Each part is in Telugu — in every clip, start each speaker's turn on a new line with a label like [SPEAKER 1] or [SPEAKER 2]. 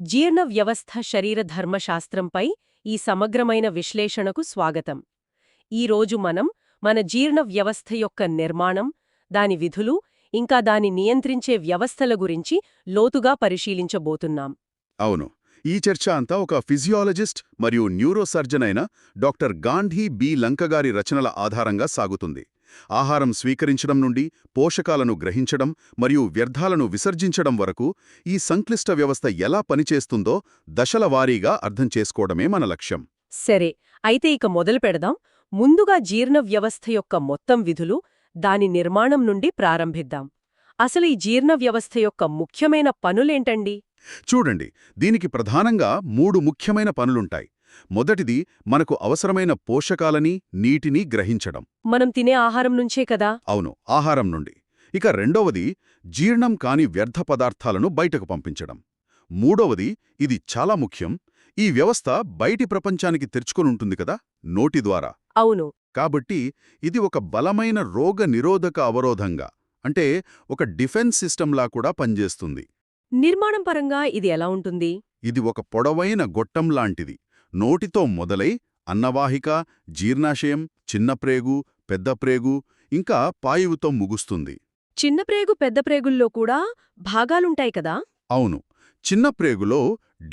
[SPEAKER 1] జీర్ణ వ్యవస్థ శరీర ధర్మశాస్త్రంపై ఈ సమగ్రమైన విశ్లేషణకు స్వాగతం. ఈరోజు మనం మన జీర్ణ వ్యవస్థ యొక్క నిర్మాణం, దాని విధులు, ఇంకా దాని నియంత్రించే వ్యవస్థల గురించి లోతుగా పరిశీలించబోతున్నాం.
[SPEAKER 2] అవును, ఈ చర్చ అంతా ఒక ఫిజియాలజిస్ట్ మరియు న్యూరోసర్జన్ అయిన డాక్టర్ గాంధీ బి లంకగారి రచనల ఆధారంగా సాగుతుంది. ఆహారం స్వీకరించడం నుండి పోషకాలను గ్రహించడం మరియు వ్యర్థాలను విసర్జించడం వరకు ఈ సంక్లిష్ట వ్యవస్థ ఎలా పనిచేస్తుందో దశల వారీగా అర్థం చేసుకోవడమే మన లక్ష్యం.
[SPEAKER 1] సరే, అయితే ఇక మొదలు పెడదాం. ముందుగా జీర్ణ వ్యవస్థ యొక్క మొత్తం విధులు, దాని నిర్మాణం నుండి ప్రారంభిద్దాం. అసలు ఈ జీర్ణ వ్యవస్థ యొక్క ముఖ్యమైన పనులేంటండి?
[SPEAKER 2] చూడండి, దీనికి ప్రధానంగా 3 ముఖ్యమైన పనులుంటాయి. మొదటిది మనకు అవసరమైన పోషకాలని, నీటిని గ్రహించడం.
[SPEAKER 1] మనం తినే ఆహారం నుంచే కదా?
[SPEAKER 2] అవును, ఆహారం నుండి. ఇక రెండవది జీర్ణం కాని వ్యర్థ పదార్థాలను బయటకు పంపించడం. మూడవది, ఇది చాలా ముఖ్యం, ఈ వ్యవస్థ బయటి ప్రపంచానికి తెరుచుకొనుంటుంది కదా, నోటి ద్వారా.
[SPEAKER 1] అవును.
[SPEAKER 2] కాబట్టి ఇది ఒక బలమైన రోగ నిరోధక అవరోధంగా, అంటే ఒక డిఫెన్స్ సిస్టంలా కూడా పనిచేస్తుంది.
[SPEAKER 1] నిర్మాణం పరంగా ఇది ఎలా ఉంటుంది?
[SPEAKER 2] ఇది ఒక పొడవైన గొట్టంలాంటిది. నోటితో మొదలై అన్నవాహిక, జీర్ణాశయం, చిన్నప్రేగు, పెద్దప్రేగు, ఇంకా పాయువుతో ముగుస్తుంది.
[SPEAKER 1] చిన్నప్రేగు, పెద్దప్రేగుల్లో కూడా భాగాలుంటాయి కదా?
[SPEAKER 2] అవును, చిన్నప్రేగులో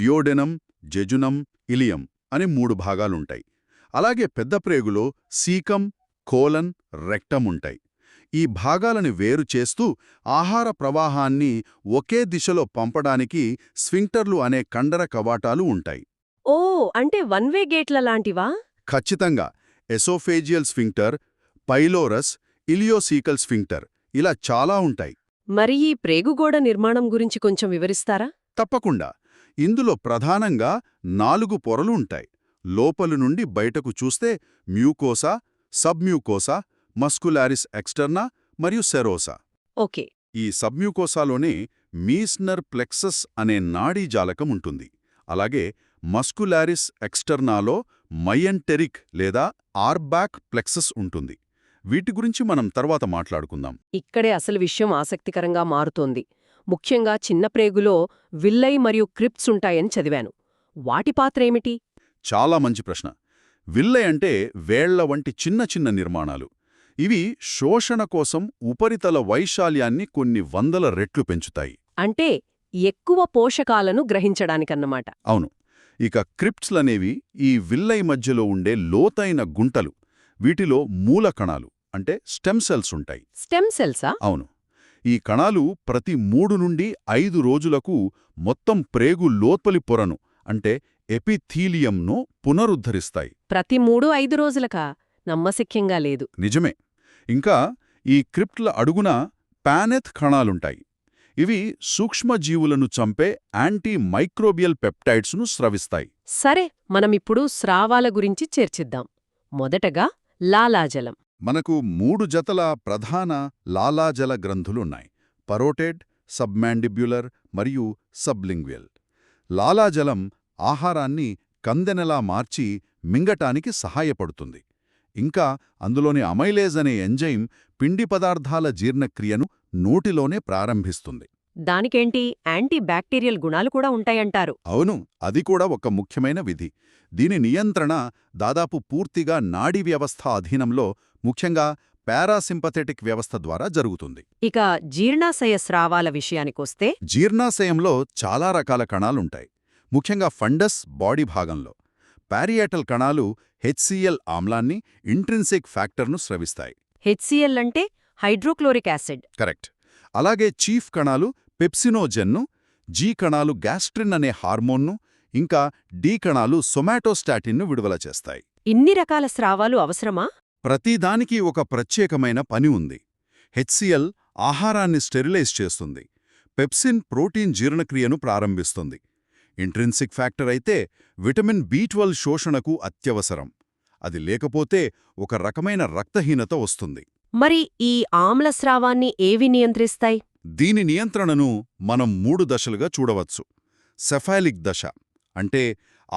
[SPEAKER 2] డ్యోడెనం, జెజునం, ఇలియం అని 3 భాగాలుంటాయి. అలాగే పెద్దప్రేగులో సీకం, కోలన్, రెక్టం ఉంటాయి. ఈ భాగాలని వేరు చేస్తూ ఆహార ప్రవాహాన్ని ఒకే దిశలో పంపడానికి స్ఫింక్టర్లు అనే కండర కవాటాలు ఉంటాయి.
[SPEAKER 1] ఓ, అంటే వన్ వే గేట్ల లాంటివా?
[SPEAKER 2] ఖచ్చితంగా. ఎసోఫేజియల్ స్ఫింక్టర్, పైలోరస్, ఇలియోసీకల్ స్ఫింక్టర్, ఇలా చాలా ఉంటాయి.
[SPEAKER 1] మరి ఈ ప్రేగుగోడ నిర్మాణం గురించి కొంచెం వివరిస్తారా?
[SPEAKER 2] తప్పకుండా. ఇందులో ప్రధానంగా 4 పొరలు ఉంటాయి. లోపలి నుండి బయటకు చూస్తే మ్యూకోసా, సబ్మ్యూకోసా, మస్కులారిస్ ఎక్స్టర్నా మరియు సెరోసా.
[SPEAKER 1] ఓకే.
[SPEAKER 2] ఈ సబ్మ్యూకోసాలోనే మీస్నర్ ప్లెక్సస్ అనే నాడీ జాలకం ఉంటుంది. అలాగే మస్కులారిస్ ఎక్స్టర్నాలో మయంటెరిక్ లేదా ఆర్బాక్ ప్లెక్సస్ ఉంటుంది. వీటి గురించి మనం తర్వాత మాట్లాడుకుందాం.
[SPEAKER 1] ఇక్కడే అసలు విషయం ఆసక్తికరంగా మారుతోంది. ముఖ్యంగా చిన్న ప్రేగులో విల్లై మరియు క్రిప్ట్స్ ఉంటాయని చదివాను. వాటి పాత్ర ఏమిటి?
[SPEAKER 2] చాలా మంచి ప్రశ్న. విల్లై అంటే వేళ్ల వంటి చిన్న చిన్న నిర్మాణాలు. ఇవి శోషణ కోసం ఉపరితల వైశాల్యాన్ని కొన్ని వందల రెట్లు పెంచుతాయి.
[SPEAKER 1] అంటే ఎక్కువ పోషకాలను గ్రహించడానికన్నమాట.
[SPEAKER 2] అవును. ఇక క్రిప్ట్స్లనేవి ఈ విల్లై మధ్యలో ఉండే లోతైన గుంటలు. వీటిలో మూల కణాలు అంటే స్టెమ్ సెల్స్ ఉంటాయి.
[SPEAKER 1] స్టెమ్ సెల్సా?
[SPEAKER 2] అవును. ఈ కణాలు ప్రతి 3 నుండి 5 రోజులకు మొత్తం ప్రేగు లోపలి పొరను అంటే ఎపిథీలియంను పునరుద్ధరిస్తాయి.
[SPEAKER 1] ప్రతి 3-5 రోజులకా? నమ్మశక్యంగా లేదు.
[SPEAKER 2] నిజమే. ఇంకా ఈ క్రిప్ట్ల అడుగున పానెత్ కణాలుంటాయి. ఇవి సూక్ష్మజీవులను చంపే యాంటీ మైక్రోబియల్ పెప్టైడ్స్ను స్రవిస్తాయి.
[SPEAKER 1] సరే, మనమిప్పుడు స్రావాల గురించి చర్చిద్దాం. మొదటగా లాలాజలం.
[SPEAKER 2] మనకు 3 జతల ప్రధాన లాలాజల గ్రంథులున్నాయి: పరోటెడ్, సబ్మాండిబ్యులర్ మరియు సబ్లింగ్వియల్. లాలాజలం ఆహారాన్ని కందెనలా మార్చి మింగటానికి సహాయపడుతుంది. ఇంకా అందులోని అమైలేజ్ అనే ఎంజైమ్ పిండి పదార్థాల జీర్ణక్రియను నోటిలోనే ప్రారంభిస్తుంది.
[SPEAKER 1] దానికేంటి, యాంటీ బ్యాక్టీరియల్ గుణాలు కూడా ఉంటాయంటారు?
[SPEAKER 2] అవును, అది కూడా ఒక ముఖ్యమైన విధి. దీని నియంత్రణ దాదాపు పూర్తిగా నాడీ వ్యవస్థ అధీనంలో, ముఖ్యంగా పారాసింపథెటిక్ వ్యవస్థ ద్వారా జరుగుతుంది.
[SPEAKER 1] ఇక జీర్ణాశయ స్రావాల విషయానికొస్తే?
[SPEAKER 2] జీర్ణాశయంలో చాలా రకాల కణాలుంటాయి. ముఖ్యంగా ఫండస్ బాడీ భాగంలో. పారియేటల్ కణాలు హెచ్సిఎల్ ఆమ్లాన్ని, ఇంట్రిన్సిక్ ఫ్యాక్టర్ను స్రవిస్తాయి.
[SPEAKER 1] హెచ్సిఎల్ అంటే హైడ్రోక్లోరిక్ యాసిడ్.
[SPEAKER 2] కరెక్ట్. అలాగే చీఫ్ కణాలు పెప్సినోజెన్ను, జీ కణాలు గ్యాస్ట్రిన్ అనే హార్మోన్ను, ఇంకా డి కణాలు సొమాటోస్టాటిన్ను విడుదల చేస్తాయి.
[SPEAKER 1] ఇన్ని రకాల స్రావాలు అవసరమా?
[SPEAKER 2] ప్రతిదానికి ఒక ప్రత్యేకమైన పని ఉంది. హెచ్సిఎల్ ఆహారాన్ని స్టెరిలైజ్ చేస్తుంది. పెప్సిన్ ప్రోటీన్ జీర్ణక్రియను ప్రారంభిస్తుంది. ఇంట్రిన్సిక్ ఫ్యాక్టర్ అయితే విటమిన్ బి12 శోషణకు అత్యవసరం. అది లేకపోతే ఒక రకమైన రక్తహీనత వస్తుంది.
[SPEAKER 1] మరి ఈ ఆమ్ల స్రావాన్ని ఏవి నియంత్రిస్తాయి?
[SPEAKER 2] దీని నియంత్రణను మనం 3 దశలుగా చూడవచ్చు. సెఫాలిక్ దశ అంటే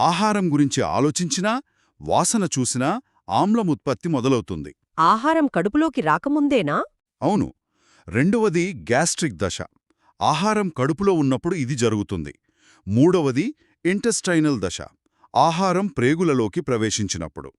[SPEAKER 2] ఆహారం గురించి ఆలోచించినా, వాసన చూసినా ఆమ్లముత్పత్తి మొదలవుతుంది.
[SPEAKER 1] ఆహారం కడుపులోకి రాకముందేనా?
[SPEAKER 2] అవును. రెండవది గ్యాస్ట్రిక్ దశ. ఆహారం కడుపులో ఉన్నప్పుడు ఇది జరుగుతుంది. మూడవది ఇంటెస్టైనల్ దశ, ఆహారం ప్రేగులలోకి ప్రవేశించినప్పుడు.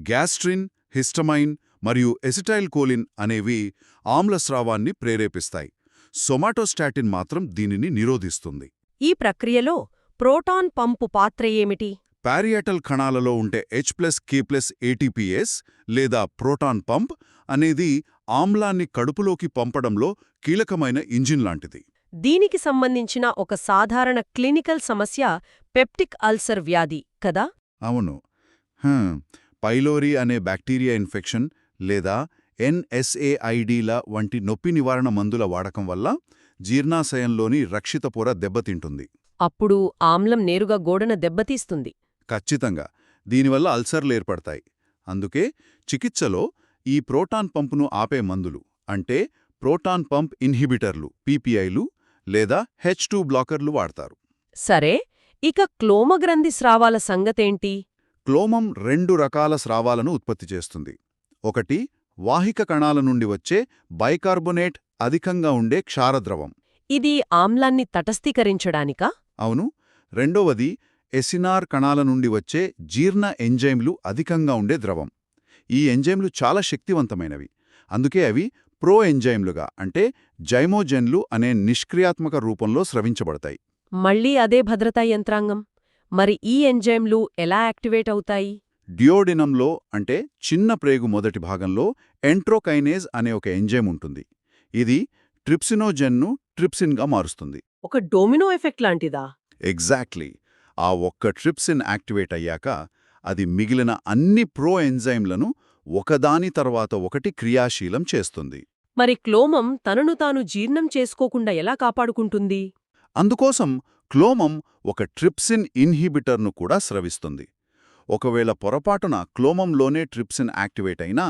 [SPEAKER 2] గ్యాస్ట్రిన్, హిస్టమైన్ మరియు ఎసిటైల్ కోలిన్ అనేవి ఆమ్లస్రావాన్ని ప్రేరేపిస్తాయి. సొమాటోస్టాటిన్ మాత్రం దీనిని నిరోధిస్తుంది.
[SPEAKER 1] ఈ ప్రక్రియలో ప్రోటాన్ పంపు పాత్ర ఏమిటి?
[SPEAKER 2] పారియాటల్ కణాలలో ఉండే H+K+ATPase లేదా ప్రోటాన్ పంప్ అనేది ఆమ్లాన్ని కడుపులోకి పంపడంలో కీలకమైన ఇంజిన్ లాంటిది.
[SPEAKER 1] దీనికి సంబంధించిన ఒక సాధారణ క్లినికల్ సమస్య పెప్టిక్ అల్సర్ వ్యాధి కదా?
[SPEAKER 2] అవును. పైలోరీ అనే బ్యాక్టీరియా ఇన్ఫెక్షన్ లేదా NSAIDల వంటి నొప్పి నివారణ మందుల వాడకం వల్ల జీర్ణాశయంలోని రక్షిత పొర దెబ్బతింటుంది.
[SPEAKER 1] అప్పుడు ఆమ్లం నేరుగా గోడన దెబ్బతీస్తుంది.
[SPEAKER 2] ఖచ్చితంగా. దీనివల్ల అల్సర్లు ఏర్పడతాయి. అందుకే చికిత్సలో ఈ ప్రోటాన్ పంపును ఆపే మందులు అంటే ప్రోటాన్ పంప్ ఇన్హిబిటర్లు PPIలు లేదా H2 బ్లాకర్లు వాడతారు.
[SPEAKER 1] సరే, ఇక క్లోమగ్రంథి స్రావాల సంగతేంటి?
[SPEAKER 2] క్లోమం 2 రకాల స్రావాలను ఉత్పత్తి చేస్తుంది. ఒకటి వాహిక కణాల నుండి వచ్చే బైకార్బోనేట్ అధికంగా ఉండే క్షారద్రవం.
[SPEAKER 1] ఇది ఆమ్లాన్ని తటస్థీకరించడానికా?
[SPEAKER 2] అవును. రెండవది ఎసినార్ కణాల నుండి వచ్చే జీర్ణ ఎంజైమ్లు అధికంగా ఉండే ద్రవం. ఈ ఎంజైమ్లు చాలా శక్తివంతమైనవి. అందుకే అవి ప్రో ఎంజైమ్లుగా అంటే జైమోజెన్లు అనే నిష్క్రియాత్మక రూపంలో స్రవించబడతాయి.
[SPEAKER 1] మళ్ళీ అదే భద్రతా యంత్రాంగం. మరి ఈ ఎంజైమ్లు ఎలా యాక్టివేట్ అవుతాయి?
[SPEAKER 2] డియోడినంలో అంటే చిన్న ప్రేగు మొదటి భాగంలో ఎంట్రోకైనేజ్ అనే ఒక ఎంజైమ్ ఉంటుంది. ఇది ట్రిప్సినోజెన్ను ట్రిప్సిన్గా మారుస్తుంది.
[SPEAKER 1] ఒక డోమినో ఎఫెక్ట్ లాంటిదా?
[SPEAKER 2] ఎగ్జాక్ట్లీ. ఆ ఒక్క ట్రిప్సిన్ యాక్టివేట్ అయ్యాక అది మిగిలిన అన్ని ప్రో ఎంజైమ్లను ఒకదాని తర్వాత ఒకటి క్రియాశీలం చేస్తుంది.
[SPEAKER 1] మరి క్లోమం తనను తాను జీర్ణం చేసుకోకుండా ఎలా కాపాడుకుంటుంది?
[SPEAKER 2] అందుకోసం క్లోమం ఒక ట్రిప్సిన్ ఇన్హిబిటర్ను కూడా స్రవిస్తుంది. ఒకవేళ పొరపాటున క్లోమంలోనే ట్రిప్సిన్ యాక్టివేట్ అయినా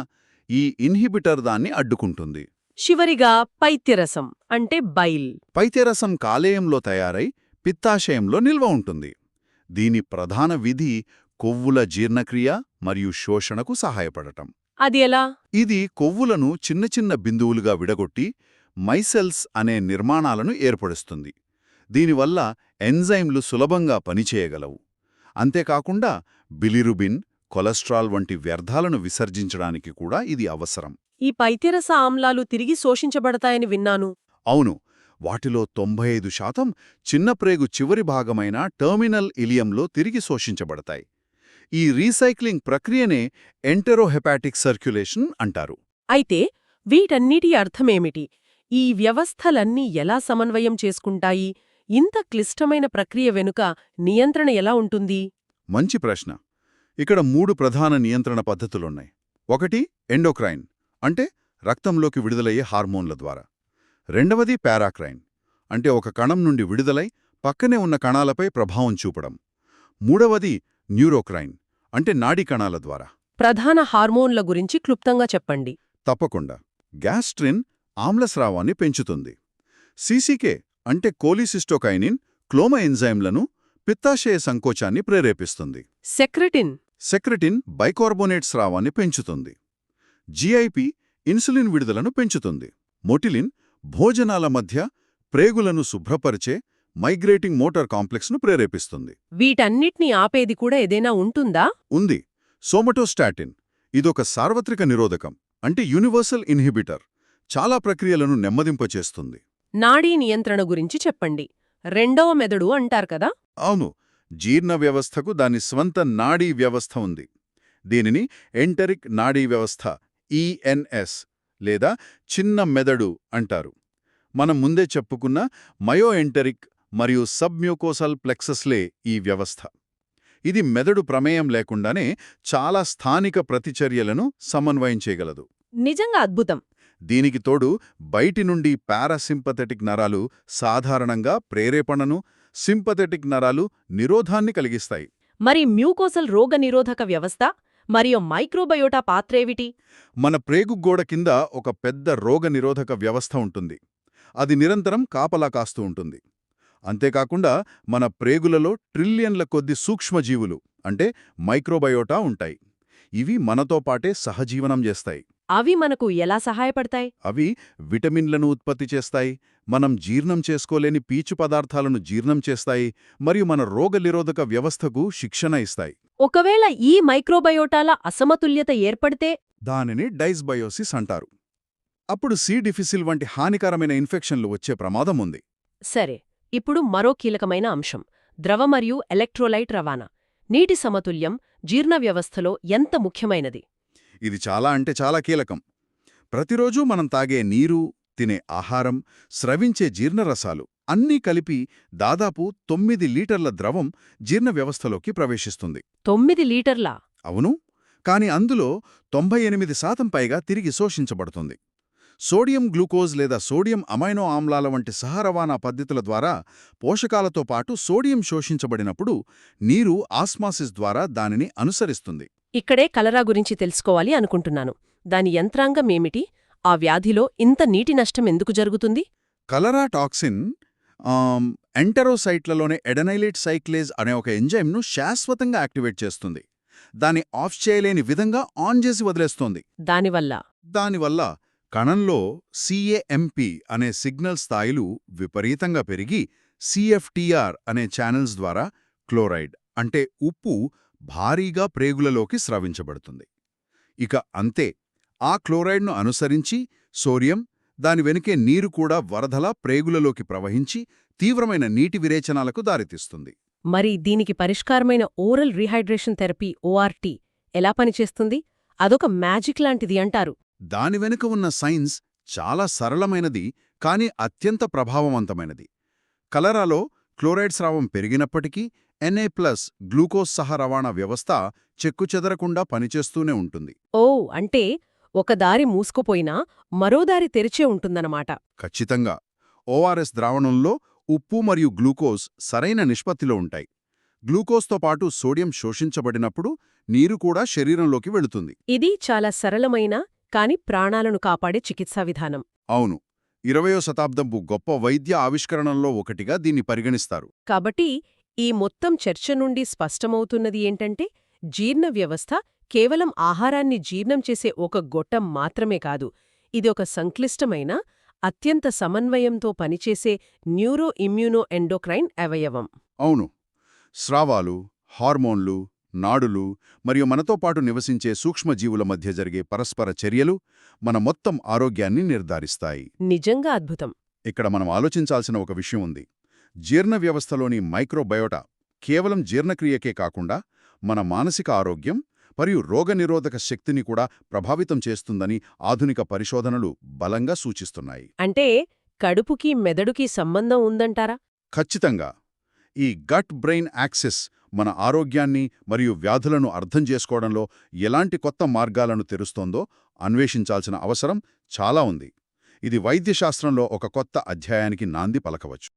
[SPEAKER 2] ఈ ఇన్హిబిటర్ దాన్ని అడ్డుకుంటుంది.
[SPEAKER 1] చివరిగా పైత్యరసం అంటే బైల్.
[SPEAKER 2] పైత్యరసం కాలేయంలో తయారై పిత్తాశయంలో నిల్వ ఉంటుంది. దీని ప్రధాన విధి కొవ్వుల జీర్ణక్రియ మరియు శోషణకు సహాయపడటం.
[SPEAKER 1] అది ఎలా?
[SPEAKER 2] ఇది కొవ్వులను చిన్న చిన్న బిందువులుగా విడగొట్టి మైసెల్స్ అనే నిర్మాణాలను ఏర్పరుస్తుంది. దీనివల్ల ఎంజైమ్లు సులభంగా పనిచేయగలవు. అంతేకాకుండా బిలిరుబిన్, కొలెస్ట్రాల్ వంటి వ్యర్థాలను విసర్జించడానికి కూడా ఇది అవసరం.
[SPEAKER 1] ఈ పైత్యరస ఆమ్లాలు తిరిగి శోషించబడతాయని విన్నాను.
[SPEAKER 2] అవును. వాటిలో 95% చిన్న ప్రేగు చివరి భాగమైన టర్మినల్ ఇలియంలో తిరిగి శోషించబడతాయి. ఈ రీసైక్లింగ్ ప్రక్రియనే ఎంటెరోహెపాటిక్ సర్క్యులేషన్ అంటారు.
[SPEAKER 1] అయితే వీటన్నిటి అర్థమేమిటి? ఈ వ్యవస్థలన్నీ ఎలా సమన్వయం చేసుకుంటాయి? ఇంత క్లిష్టమైన ప్రక్రియ వెనుక నియంత్రణ ఎలా ఉంటుంది?
[SPEAKER 2] మంచి ప్రశ్న. ఇక్కడ 3 ప్రధాన నియంత్రణ పద్ధతులున్నాయి. ఒకటి ఎండోక్రైన్ అంటే రక్తంలోకి విడుదలయ్యే హార్మోన్ల ద్వారా. రెండవది పారాక్రైన్ అంటే ఒక కణం నుండి విడుదలై పక్కనే ఉన్న కణాలపై ప్రభావం చూపడం. మూడవది న్యూరోక్రైన్ అంటే నాడీ కణాల ద్వారా.
[SPEAKER 1] ప్రధాన హార్మోన్ల గురించి క్లుప్తంగా చెప్పండి.
[SPEAKER 2] తప్పకుండా. గ్యాస్ట్రిన్ ఆమ్లస్రావాన్ని పెంచుతుంది. CCK అంటే కోలిసిస్టోకైనిన్ క్లోమ ఎంజైమ్లను పిత్తాశయ సంకోచాన్ని ప్రేరేపిస్తుంది. సెక్రెటిన్ బైకార్బోనేట్ స్రావాన్ని పెంచుతుంది. GIP ఇన్సులిన్ విడుదలను పెంచుతుంది. మొటిలిన్ భోజనాల మధ్య ప్రేగులను శుభ్రపరిచే మైగ్రేటింగ్ మోటార్ కాంప్లెక్స్ను ప్రేరేపిస్తుంది.
[SPEAKER 1] వీటన్నిటినీ ఆపేది కూడా ఏదైనా ఉంటుందా?
[SPEAKER 2] ఉంది. సోమటోస్టాటిన్ ఇదొక సార్వత్రిక నిరోధకం అంటే యూనివర్సల్ ఇన్హిబిటర్. చాలా ప్రక్రియలను నెమ్మదింపచేస్తుంది.
[SPEAKER 1] నాడీ నియంత్రణ గురించి చెప్పండి. రెండవ మెదడు అంటారు కదా?
[SPEAKER 2] అవును. జీర్ణ వ్యవస్థకు దాని స్వంత నాడీ వ్యవస్థ ఉంది. దీనిని ఎంటరిక్ నాడీ వ్యవస్థ ENS లేదా చిన్న మెదడు అంటారు. మనం ముందే చెప్పుకున్న మయోఎంటరిక్ మరియు సబ్మ్యూకోసల్ ప్లెక్సస్లే ఈ వ్యవస్థ. ఇది మెదడు ప్రమేయం లేకుండానే చాలా స్థానిక ప్రతిచర్యలను సమన్వయం చేయగలదు.
[SPEAKER 1] నిజంగా అద్భుతం.
[SPEAKER 2] దీనికి తోడు బయటి నుండి పారాసింపథెటిక్ నరాలు సాధారణంగా ప్రేరేపణను, సింపథెటిక్ నరాలు నిరోధాన్ని కలిగిస్తాయి.
[SPEAKER 1] మరి మ్యూకోసల్ రోగనిరోధక వ్యవస్థ మరియు మైక్రోబయోటా పాత్రేవిటి?
[SPEAKER 2] మన ప్రేగు గోడ కింద ఒక పెద్ద రోగనిరోధక వ్యవస్థ ఉంటుంది. అది నిరంతరం కాపలా కాస్తూ ఉంటుంది. అంతేకాకుండా మన ప్రేగులలో ట్రిలియన్ల కొద్ది సూక్ష్మజీవులు అంటే మైక్రోబయోటా ఉంటాయి. ఇవి మనతో పాటే సహజీవనం చేస్తాయి.
[SPEAKER 1] అవి మనకు ఎలా సహాయపడతాయి?
[SPEAKER 2] అవి విటమిన్లను ఉత్పత్తి చేస్తాయి, మనం జీర్ణం చేసుకోలేని పీచు పదార్థాలను జీర్ణం చేస్తాయి, మరియు మన రోగనిరోధక వ్యవస్థకు శిక్షణ ఇస్తాయి.
[SPEAKER 1] ఒకవేళ ఈ మైక్రోబయోటాల అసమతుల్యత ఏర్పడితే
[SPEAKER 2] దానిని డైస్బయోసిస్ అంటారు. అప్పుడు సి డిఫిసిల్ వంటి హానికరమైన ఇన్ఫెక్షన్లు వచ్చే ప్రమాదం ఉంది.
[SPEAKER 1] సరే, ఇప్పుడు మరో కీలకమైన అంశం ద్రవ మరియు ఎలక్ట్రోలైట్ రవాణా. నీటి సమతుల్యం జీర్ణ వ్యవస్థలో ఎంత ముఖ్యమైనది?
[SPEAKER 2] ఇది చాలా అంటే చాలా కీలకం. ప్రతిరోజూ మనం తాగే నీరు, తినే ఆహారం, స్రవించే జీర్ణరసాలు అన్నీ కలిపి దాదాపు 9 లీటర్ల ద్రవం జీర్ణ వ్యవస్థలోకి ప్రవేశిస్తుంది.
[SPEAKER 1] 9 లీటర్లా?
[SPEAKER 2] అవును, కాని అందులో 98% పైగా తిరిగి శోషించబడుతుంది. సోడియం గ్లూకోజ్ లేదా సోడియం అమైనో ఆమ్లాల వంటి సహరవాణా పద్ధతుల ద్వారా పోషకాలతో పాటు సోడియం శోషించబడినప్పుడు నీరు ఆస్మాసిస్ ద్వారా దానిని అనుసరిస్తుంది.
[SPEAKER 1] ఇక్కడే కలరా గురించి తెలుసుకోవాలి అనుకుంటున్నాను. దాని యంత్రాంగమేమిటి? ఆ వ్యాధిలో ఇంత నీటి నష్టం ఎందుకు జరుగుతుంది?
[SPEAKER 2] కలరా టాక్సిన్ ఎంటెరోసైట్లలోని ఎడెనైలేట్ సైక్లేజ్ అనే ఒక ఎంజైమ్ను శాశ్వతంగా యాక్టివేట్ చేస్తుంది. దాన్ని ఆఫ్ చేయలేని విధంగా ఆన్ చేసి వదిలేస్తోంది. దానివల్ల కణంలో సిఏఎంపి అనే సిగ్నల్ స్థాయిలు విపరీతంగా పెరిగి సిఎఫ్టిఆర్ అనే ఛానల్స్ ద్వారా క్లోరైడ్ అంటే ఉప్పు భారీగా ప్రేగులలోకి స్రవించబడుతుంది. ఇక అంతే, ఆ క్లోరైడ్ను అనుసరించి సోడియం, దాని వెనుకే నీరు కూడా వరదలా ప్రేగులలోకి ప్రవహించి తీవ్రమైన నీటి విరేచనాలకు దారితీస్తుంది.
[SPEAKER 1] మరి దీనికి పరిష్కారమైన ఓరల్ రీహైడ్రేషన్ థెరపీ ఓఆర్టీ ఎలా పనిచేస్తుంది? అదొక మ్యాజిక్ లాంటిది అంటారు.
[SPEAKER 2] దాని వెనుక ఉన్న సైన్స్ చాలా సరళమైనది కానీ అత్యంత ప్రభావవంతమైనది. కలరాలో క్లోరైడ్ స్రావం పెరిగినప్పటికీ Na+ గ్లూకోజ్ సహ రవాణా వ్యవస్థ చెక్కుచెదరకుండా పనిచేస్తూనే ఉంటుంది.
[SPEAKER 1] ఓ, అంటే ఒక దారి మూసుకుపోయినా మరో దారి తెరిచే ఉంటుందన్నమాట.
[SPEAKER 2] ఖచ్చితంగా. ఓఆర్ఎస్ ద్రావణంలో ఉప్పు మరియు గ్లూకోజ్ సరైన నిష్పత్తిలో ఉంటాయి. గ్లూకోజ్తో పాటు సోడియం శోషించబడినప్పుడు నీరు కూడా శరీరంలోకి వెళుతుంది.
[SPEAKER 1] ఇది చాలా సరళమైన కాని ప్రాణాలను కాపాడే చికిత్సా విధానం.
[SPEAKER 2] అవును, 20వ శతాబ్దపు గొప్ప వైద్య ఆవిష్కరణల్లో ఒకటిగా దీన్ని పరిగణిస్తారు.
[SPEAKER 1] కాబట్టి ఈ మొత్తం చర్చ నుండి స్పష్టమవుతున్నది ఏంటంటే జీర్ణ వ్యవస్థ కేవలం ఆహారాన్ని జీర్ణం చేసే ఒక గొట్టం మాత్రమే కాదు, ఇది ఒక సంక్లిష్టమైన, అత్యంత సమన్వయంతో పనిచేసే న్యూరో ఇమ్యూనో ఎండోక్రైన్ అవయవం.
[SPEAKER 2] అవును, స్రావాలు, హార్మోన్లు, నాడులు మరియు మనతో పాటు నివసించే సూక్ష్మజీవుల మధ్య జరిగే పరస్పర చర్యలు మన మొత్తం ఆరోగ్యాన్ని నిర్ధారిస్తాయి.
[SPEAKER 1] నిజంగా అద్భుతం.
[SPEAKER 2] ఇక్కడ మనం ఆలోచించాల్సిన ఒక విషయం ఉంది. జీర్ణ వ్యవస్థలోని మైక్రోబయోటా కేవలం జీర్ణక్రియకే కాకుండా మన మానసిక ఆరోగ్యం మరియు రోగనిరోధక శక్తిని కూడా ప్రభావితం చేస్తుందని ఆధునిక పరిశోధనలు బలంగా సూచిస్తున్నాయి.
[SPEAKER 1] అంటే కడుపుకి మెదడుకి సంబంధం ఉందంటారా?
[SPEAKER 2] ఖచ్చితంగా. ఈ గట్ బ్రెయిన్ యాక్సిస్ మన ఆరోగ్యాన్ని మరియు వ్యాధులను అర్థం చేసుకోవడంలో ఎలాంటి కొత్త మార్గాలను తెరుస్తోందో అన్వేషించాల్సిన అవసరం చాలా ఉంది. ఇది వైద్యశాస్త్రంలో ఒక కొత్త అధ్యాయానికి నాంది పలకవచ్చు.